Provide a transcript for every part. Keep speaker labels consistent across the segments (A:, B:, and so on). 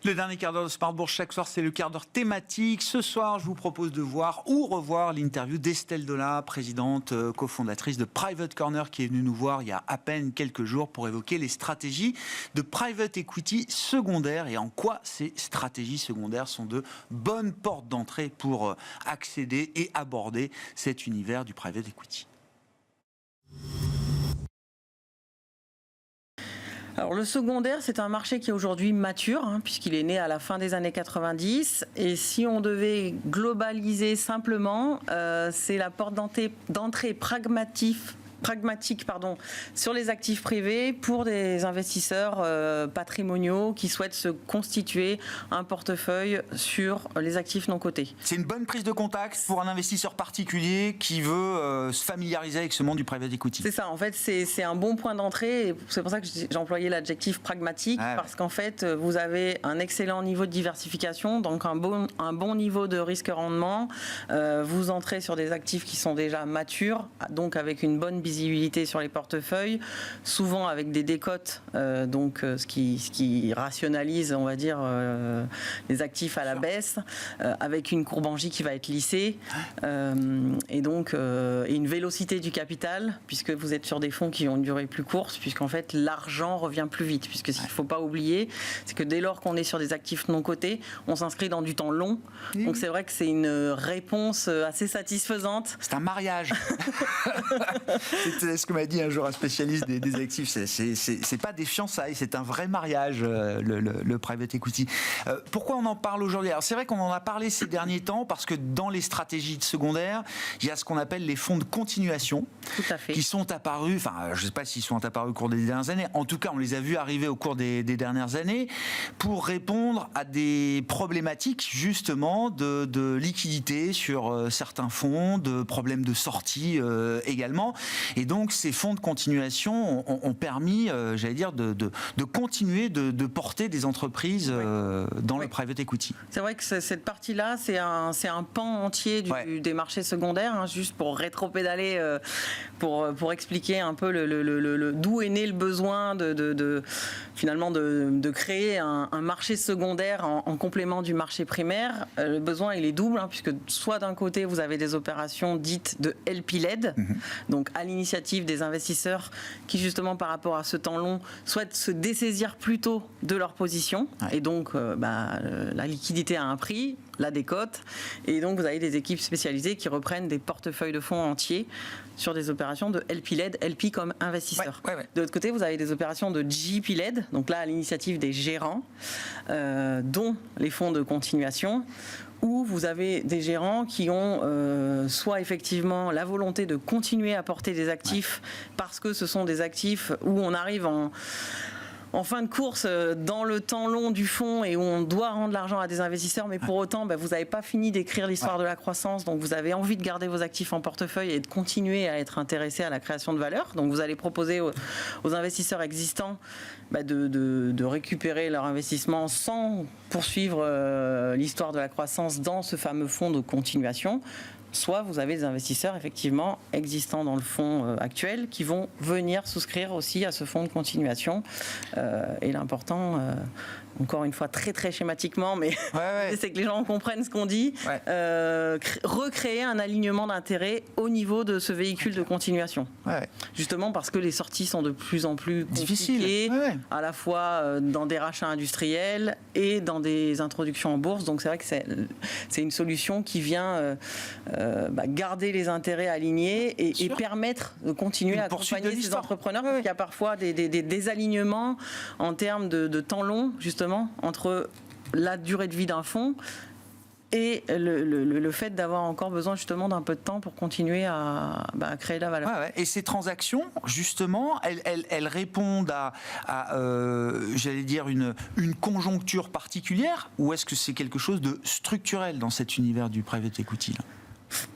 A: Le dernier quart d'heure de Smart Bourse chaque soir, c'est le quart d'heure thématique. Ce soir, je vous propose de voir ou revoir l'interview d'Estelle Dola, présidente, cofondatrice de Private Corner, qui est venue nous voir il y a à peine quelques jours pour évoquer les stratégies de private equity secondaire et en quoi ces stratégies secondaires sont de bonnes portes d'entrée pour accéder et aborder cet univers du private equity.
B: Alors le secondaire, c'est un marché qui est aujourd'hui mature, puisqu'il est né à la fin des années 90. Et si on devait globaliser simplement, c'est la porte d'entrée pragmatique sur les actifs privés pour des investisseurs patrimoniaux qui souhaitent se constituer un portefeuille sur les actifs non cotés.
A: C'est une bonne prise de contact pour un investisseur particulier qui veut se familiariser avec ce monde du private equity.
B: C'est ça, en fait, c'est un bon point d'entrée. Et c'est pour ça que j'ai employé l'adjectif pragmatique, parce qu'en fait, vous avez un excellent niveau de diversification, donc un bon niveau de risque-rendement. Vous entrez sur des actifs qui sont déjà matures, donc avec une bonne visibilité sur les portefeuilles, souvent avec des décotes, ce qui rationalise, on va dire, les actifs à la baisse, avec une courbe en J qui va être lissée, et donc une vélocité du capital, puisque vous êtes sur des fonds qui ont une durée plus courte, puisqu'en fait l'argent revient plus vite, puisque ce qu'il ne faut pas oublier, c'est que dès lors qu'on est sur des actifs non cotés, on s'inscrit dans du temps long, donc c'est vrai que c'est une réponse assez satisfaisante.
A: C'est un mariage. C'est ce que m'a dit un jour un spécialiste des actifs. C'est pas des fiançailles, c'est un vrai mariage, le private equity. Pourquoi on en parle aujourd'hui? Alors c'est vrai qu'on en a parlé ces derniers temps parce que dans les stratégies de secondaire, il y a ce qu'on appelle les fonds de continuation.
B: Tout à fait.
A: Qui sont apparus, enfin je ne sais pas s'ils sont apparus au cours des dernières années, en tout cas on les a vus arriver au cours des dernières années pour répondre à des problématiques justement de liquidité sur certains fonds, de problèmes de sortie également. Et donc ces fonds de continuation ont permis, j'allais dire, de continuer de porter des entreprises dans le private equity.
B: C'est vrai que cette partie-là, c'est un pan entier des marchés secondaires, juste pour rétro-pédaler, pour expliquer un peu d'où est né le besoin finalement de créer un marché secondaire en complément du marché primaire. Le besoin, il est double, puisque soit d'un côté, vous avez des opérations dites de LP-led, donc à l'initiative des investisseurs qui, justement, par rapport à ce temps long, souhaitent se dessaisir plus tôt de leur position. Et donc, la liquidité a un prix, la décote. Et donc, vous avez des équipes spécialisées qui reprennent des portefeuilles de fonds entiers sur des opérations de LP-led, LP comme investisseur. De l'autre côté, vous avez des opérations de GP-led, donc là, à l'initiative des gérants, dont les fonds de continuation, où vous avez des gérants qui ont soit effectivement la volonté de continuer à porter des actifs parce que ce sont des actifs où on arrive en fin de course dans le temps long du fonds et où on doit rendre l'argent à des investisseurs, mais pour autant, vous n'avez pas fini d'écrire l'histoire de la croissance, donc vous avez envie de garder vos actifs en portefeuille et de continuer à être intéressé à la création de valeur. Donc vous allez proposer aux investisseurs existants de récupérer leur investissement sans poursuivre l'histoire de la croissance dans ce fameux fonds de continuation. Soit vous avez des investisseurs effectivement existants dans le fonds actuel qui vont venir souscrire aussi à ce fonds de continuation. Et l'important, encore une fois très très schématiquement, mais c'est que les gens comprennent ce qu'on dit, recréer un alignement d'intérêt au niveau de ce véhicule de continuation. Justement parce que les sorties sont de plus en plus compliquées, à la fois dans des rachats industriels et dans des introductions en bourse. Donc c'est vrai que c'est une solution qui vient garder les intérêts alignés et permettre de continuer à accompagner ces entrepreneurs, parce qu'il y a parfois des désalignements en termes de temps long, justement, entre la durée de vie d'un fonds et le fait d'avoir encore besoin justement d'un peu de temps pour continuer à créer de la valeur.
A: Et ces transactions, justement, elles répondent à j'allais dire, une conjoncture particulière, ou est-ce que c'est quelque chose de structurel dans cet univers du private equity là?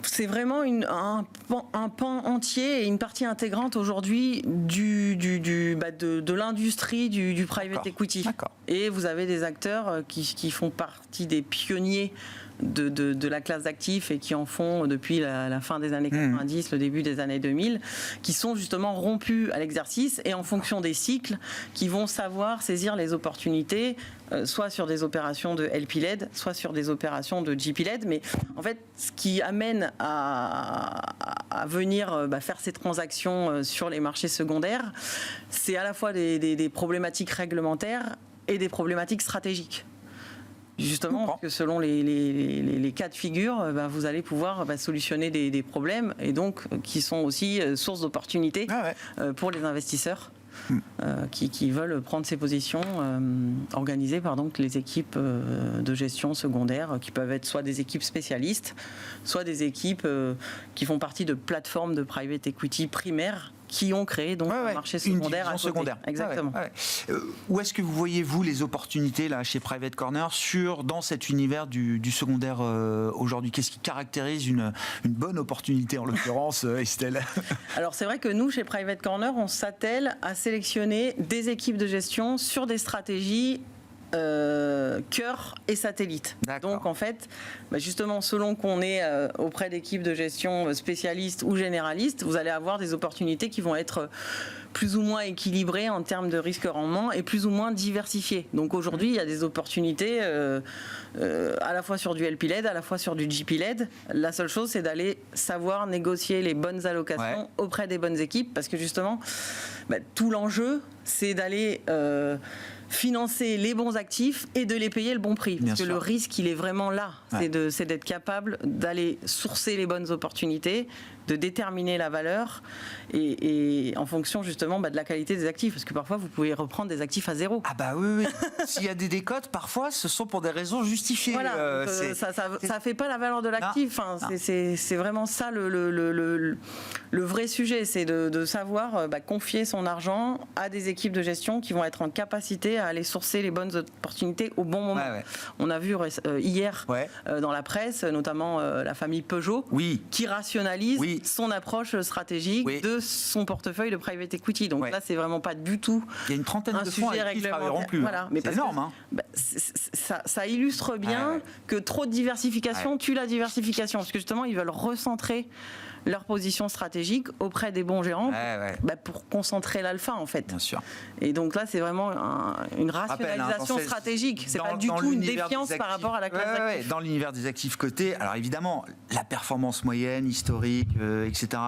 B: C'est vraiment un pan entier et une partie intégrante aujourd'hui de l'industrie du private equity. Et vous avez des acteurs qui font partie des pionniers de la classe d'actifs et qui en font depuis la fin des années 90, le début des années 2000, qui sont justement rompus à l'exercice et en fonction des cycles, qui vont savoir saisir les opportunités, soit sur des opérations de LP-led, soit sur des opérations de GP-led. Mais en fait, ce qui amène à venir faire ces transactions sur les marchés secondaires, c'est à la fois des problématiques réglementaires et des problématiques stratégiques. Justement, parce que selon les cas de figure, vous allez pouvoir solutionner des problèmes et donc qui sont aussi source d'opportunités pour les investisseurs qui veulent prendre ces positions organisées par donc les équipes de gestion secondaire qui peuvent être soit des équipes spécialistes, soit des équipes qui font partie de plateformes de private equity primaires qui ont créé donc un marché secondaire à côté.
A: Secondaire.
B: Exactement.
A: Où est-ce que vous voyez, vous, les opportunités là, chez Private Corner dans cet univers du secondaire aujourd'hui? Qu'est-ce qui caractérise une bonne opportunité, en l'occurrence, Estelle?
B: Alors, c'est vrai que nous, chez Private Corner, on s'attelle à sélectionner des équipes de gestion sur des stratégies cœur et satellite. Donc en fait, justement, selon qu'on est auprès d'équipes de gestion spécialistes ou généralistes, vous allez avoir des opportunités qui vont être plus ou moins équilibrées en termes de risque-rendement et plus ou moins diversifiées. Donc aujourd'hui, il y a des opportunités à la fois sur du LP-led, à la fois sur du GP-led. La seule chose, c'est d'aller savoir négocier les bonnes allocations auprès des bonnes équipes, parce que justement, tout l'enjeu, c'est d'aller financer les bons actifs et de les payer le bon prix. Parce que le risque, il est vraiment là. C'est d'être capable d'aller sourcer les bonnes opportunités, de déterminer la valeur et en fonction justement de la qualité des actifs. Parce que parfois, vous pouvez reprendre des actifs à zéro.
A: Ah bah oui. S'il y a des décotes, parfois, ce sont pour des raisons justifiées.
B: Voilà. Ça fait pas la valeur de l'actif. C'est vraiment ça le vrai sujet. C'est de savoir confier son argent à des équipes de gestion qui vont être en capacité à aller sourcer les bonnes opportunités au bon moment. On a vu hier dans la presse, notamment la famille Peugeot, qui rationalise son approche stratégique de son portefeuille de private equity. Donc là, c'est vraiment pas du tout.
A: Il y a une trentaine de fonds avec qui ils ne travailleront plus. C'est énorme.
B: Ça illustre bien que trop de diversification tue la diversification. Parce que justement, ils veulent recentrer leur position stratégique auprès des bons gérants pour concentrer l'alpha, en fait.
A: Bien sûr.
B: Et donc là, c'est vraiment une rationalisation stratégique. C'est pas du tout une défiance par rapport à la classe d'actifs.
A: Dans l'univers des actifs cotés, alors évidemment, la performance moyenne, historique, etc.,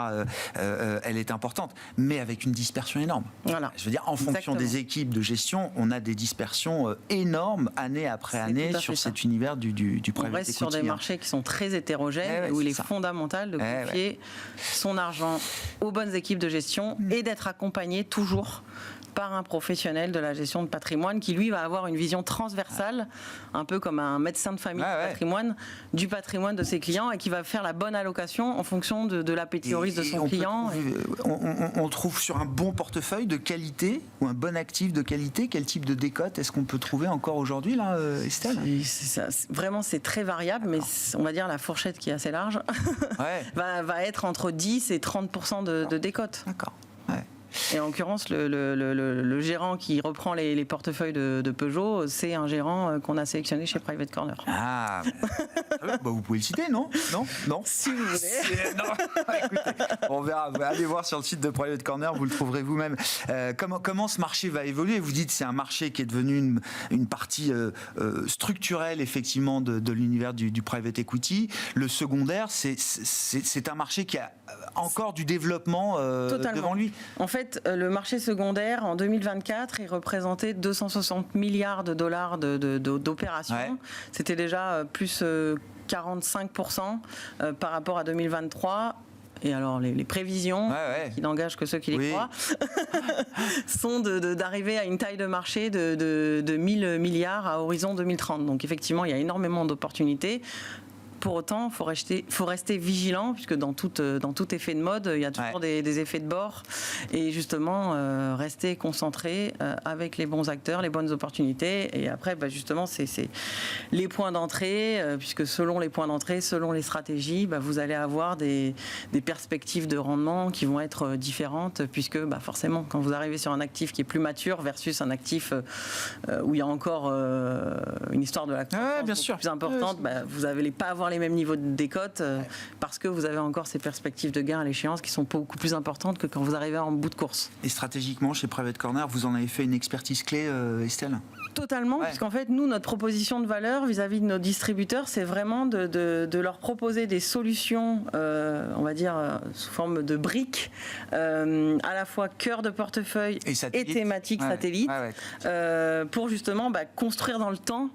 A: elle est importante, mais avec une dispersion énorme.
B: Voilà.
A: Je veux dire, en fonction des équipes de gestion, on a des dispersions énormes, année après année, sur cet univers du private equity.
B: On reste sur des marchés qui sont très hétérogènes, où il est fondamental de confier son argent aux bonnes équipes de gestion et d'être accompagné toujours par un professionnel de la gestion de patrimoine qui, lui, va avoir une vision transversale, un peu comme un médecin de famille du patrimoine de ses clients et qui va faire la bonne allocation en fonction de l'appétit au risque de son client.
A: On trouve sur un bon portefeuille de qualité ou un bon actif de qualité, quel type de décote est-ce qu'on peut trouver encore aujourd'hui, là, Estelle?
B: Vraiment, c'est très variable, mais on va dire la fourchette qui est assez large va être entre 10 et 30% de décote.
A: D'accord.
B: Et en l'occurrence, le gérant qui reprend les portefeuilles de Peugeot, c'est un gérant qu'on a sélectionné chez Private Corner.
A: Ah, vous pouvez le citer, non? Non.
B: Si vous voulez.
A: Écoutez, on verra. Allez voir sur le site de Private Corner, vous le trouverez vous-même. Comment ce marché va évoluer? Vous dites que c'est un marché qui est devenu une partie structurelle, effectivement, de l'univers du private equity. Le secondaire, c'est un marché qui a encore du développement devant lui.
B: En fait, le marché secondaire, en 2024, il représentait 260 milliards de dollars d'opérations. C'était déjà plus 45% par rapport à 2023. Et alors, les prévisions, qui n'engagent que ceux qui les croient, sont d'arriver à une taille de marché de 1000 milliards à horizon 2030. Donc, effectivement, il y a énormément d'opportunités pour autant, faut rester vigilant, puisque dans tout effet de mode, il y a toujours des effets de bord. Et justement, rester concentré avec les bons acteurs, les bonnes opportunités. Et après, justement, c'est les points d'entrée, puisque selon les points d'entrée, selon les stratégies, vous allez avoir des perspectives de rendement qui vont être différentes, puisque forcément, quand vous arrivez sur un actif qui est plus mature versus un actif où il y a encore une histoire de la croissance plus importante, vous n'allez pas avoir les mêmes niveaux de décote parce que vous avez encore ces perspectives de gain à l'échéance qui sont beaucoup plus importantes que quand vous arrivez en bout de course.
A: Et stratégiquement, chez Private Corner, vous en avez fait une expertise clé, Estelle ?
B: Totalement, puisqu'en fait, nous, notre proposition de valeur vis-à-vis de nos distributeurs, c'est vraiment de leur proposer des solutions, on va dire, sous forme de briques, à la fois cœur de portefeuille et thématique satellite, pour justement construire dans le temps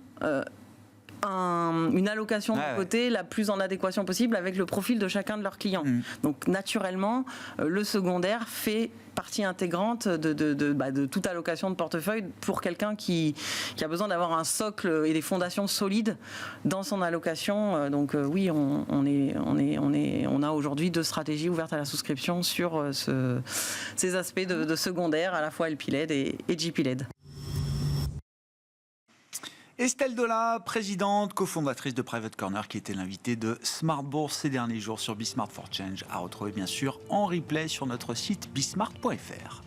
B: une allocation de côté la plus en adéquation possible avec le profil de chacun de leurs clients. Donc naturellement, le secondaire fait partie intégrante de toute allocation de portefeuille pour quelqu'un qui a besoin d'avoir un socle et des fondations solides dans son allocation. Donc oui, on a aujourd'hui 2 stratégies ouvertes à la souscription sur ces aspects de secondaire, à la fois LP-LED et GP-LED.
A: Estelle Dola, présidente, cofondatrice de Private Corner, qui était l'invitée de Smart Bourse ces derniers jours sur Bismart for Change, à retrouver bien sûr en replay sur notre site bismart.fr.